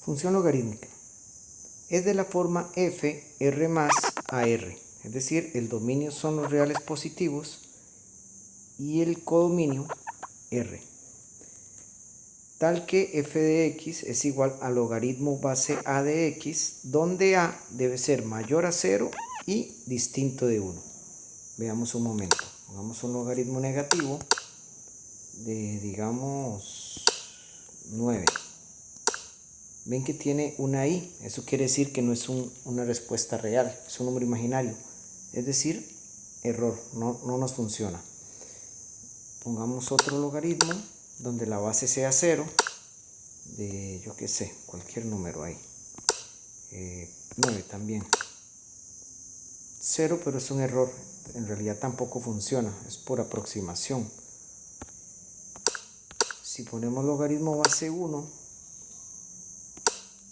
Función logarítmica. Es de la forma f r más a r. Es decir, el dominio son los reales positivos y el codominio r. Tal que f de x es igual al logaritmo base a de x, donde a debe ser mayor a 0 y distinto de 1. Veamos un momento. Pongamos un logaritmo negativo de, digamos, 9. Ven que tiene una i, eso quiere decir que no es una respuesta real, es un número imaginario, es decir, error, no nos funciona. Pongamos otro logaritmo donde la base sea 0, de yo qué sé, cualquier número ahí, 9 también, 0, pero es un error, en realidad tampoco funciona, es por aproximación. Si ponemos logaritmo base 1,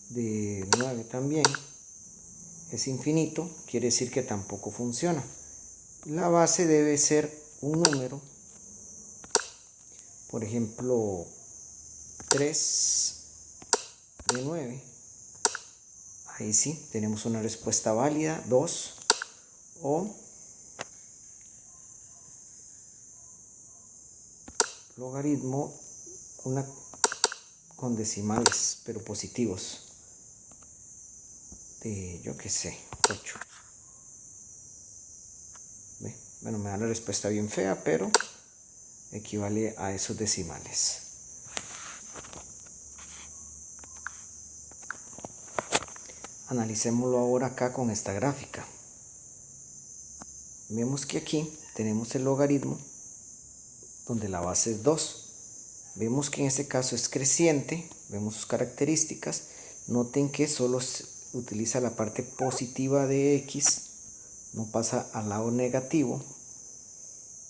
de 9 también, es infinito, quiere decir que tampoco funciona. La base debe ser un número, por ejemplo, 3 de 9. Ahí sí, tenemos una respuesta válida, 2, o logaritmo con decimales, pero positivos, de yo qué sé, 8. Bueno, me da la respuesta bien fea, pero equivale a esos decimales. Analicémoslo ahora acá con esta gráfica. Vemos que aquí tenemos el logaritmo donde la base es 2. Vemos que en este caso es creciente, vemos sus características. Noten que solo se utiliza la parte positiva de x, no pasa al lado negativo.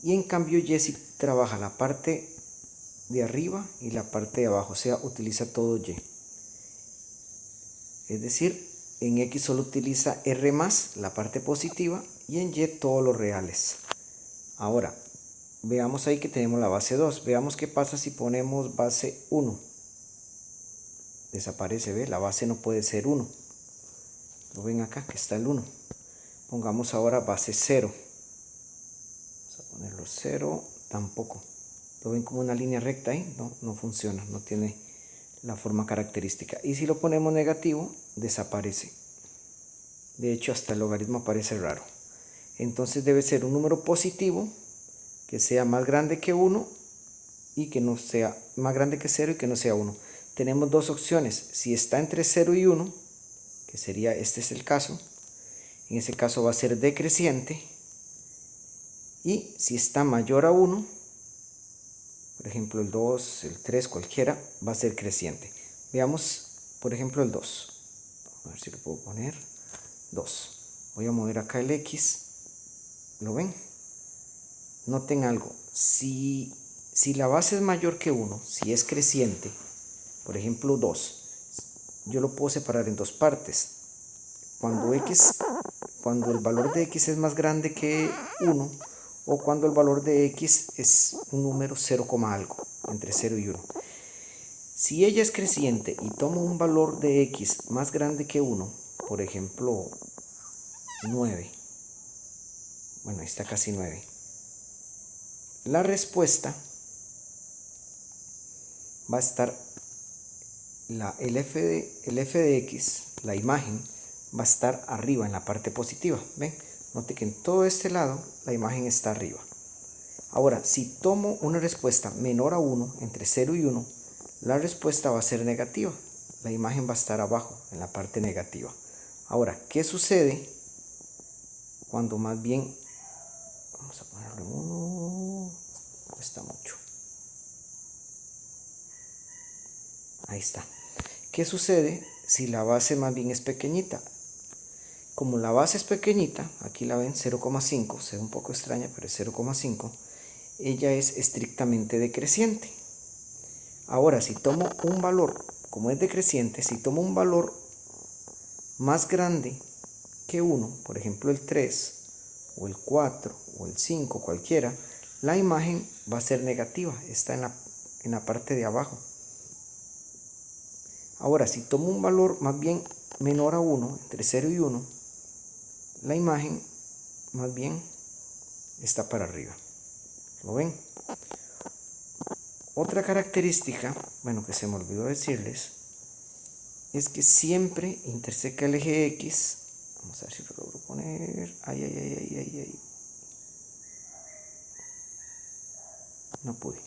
Y en cambio y sí trabaja la parte de arriba y la parte de abajo, o sea, utiliza todo y. Es decir, en x solo utiliza r más, la parte positiva, y en y todos los reales. Ahora, veamos ahí que tenemos la base 2. Veamos qué pasa si ponemos base 1. Desaparece, ¿ve? La base no puede ser 1. Lo ven acá que está el 1. Pongamos ahora base 0. Vamos a ponerlo 0, tampoco. ¿Lo ven como una línea recta ahí? No funciona, no tiene la forma característica. Y si lo ponemos negativo, desaparece. De hecho, hasta el logaritmo aparece raro. Entonces debe ser un número positivo que sea más grande que 1 y que no sea más grande que 0 y que no sea 1. Tenemos dos opciones. Si está entre 0 y 1, que sería, este es el caso, en ese caso va a ser decreciente. Y si está mayor a 1, por ejemplo el 2, el 3, cualquiera, va a ser creciente. Veamos, por ejemplo, el 2. A ver si lo puedo poner. 2. Voy a mover acá el x. ¿Lo ven? Noten algo. Si la base es mayor que 1, si es creciente, por ejemplo 2, yo lo puedo separar en dos partes. Cuando el valor de x es más grande que 1, o cuando el valor de x es un número 0, algo, entre 0 y 1. Si ella es creciente y tomo un valor de x más grande que 1, por ejemplo 9, bueno, ahí está casi 9, la respuesta va a estar, el f de x, la imagen, va a estar arriba en la parte positiva. ¿Ven? Note que en todo este lado la imagen está arriba. Ahora, si tomo una respuesta menor a 1, entre 0 y 1, la respuesta va a ser negativa. La imagen va a estar abajo, en la parte negativa. Ahora, ¿qué sucede cuando más bien, vamos a ponerlo en 1, cuesta mucho. Ahí está. ¿Qué sucede si la base más bien es pequeñita? Como la base es pequeñita, aquí la ven, 0,5, se ve un poco extraña, pero es 0,5, ella es estrictamente decreciente. Ahora, si tomo un valor, como es decreciente, si tomo un valor más grande que 1, por ejemplo el 3, o el 4, o el 5, cualquiera, la imagen va a ser negativa, está en la parte de abajo. Ahora, si tomo un valor más bien menor a 1, entre 0 y 1, la imagen más bien está para arriba. ¿Lo ven? Otra característica, bueno, que se me olvidó decirles, es que siempre interseca el eje X. Vamos a ver si lo logro poner. Ay. No pude.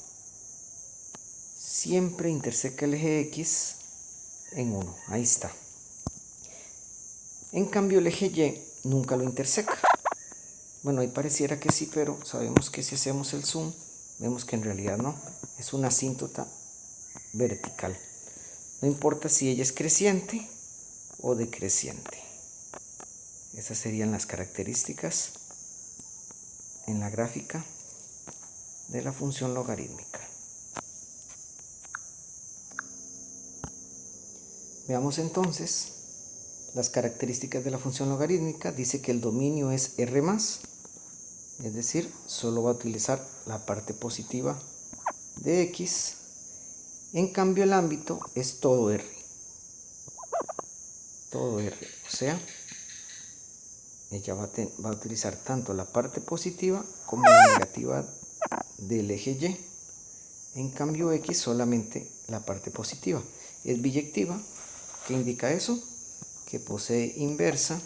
Siempre interseca el eje X en 1. Ahí está. En cambio, el eje Y nunca lo interseca. Bueno, ahí pareciera que sí, pero sabemos que si hacemos el zoom, vemos que en realidad no. Es una asíntota vertical. No importa si ella es creciente o decreciente. Esas serían las características en la gráfica de la función logarítmica. Veamos entonces las características de la función logarítmica. Dice que el dominio es R+, es decir, solo va a utilizar la parte positiva de X. En cambio, el ámbito es todo R. Todo R, o sea, ella va a utilizar tanto la parte positiva como la negativa del eje Y. En cambio, X solamente la parte positiva. Es biyectiva. ¿Qué indica eso? Que posee inversa.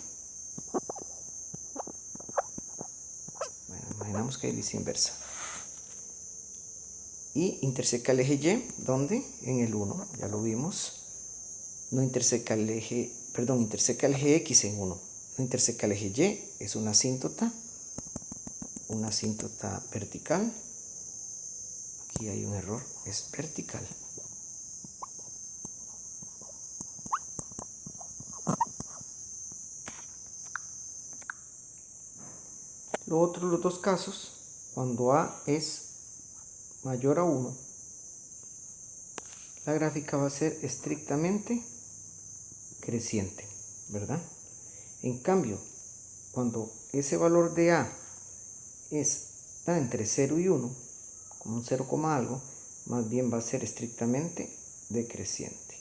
Bueno, imaginamos que dice inversa. Y interseca el eje Y, ¿dónde? En el 1, ya lo vimos. No interseca el eje, perdón, interseca el eje X en 1. No interseca el eje Y, es una asíntota vertical. Aquí hay un error, es vertical. Lo otro, los dos casos, cuando A es mayor a 1, la gráfica va a ser estrictamente creciente, ¿verdad? En cambio, cuando ese valor de A está entre 0 y 1, como un 0, algo, más bien va a ser estrictamente decreciente.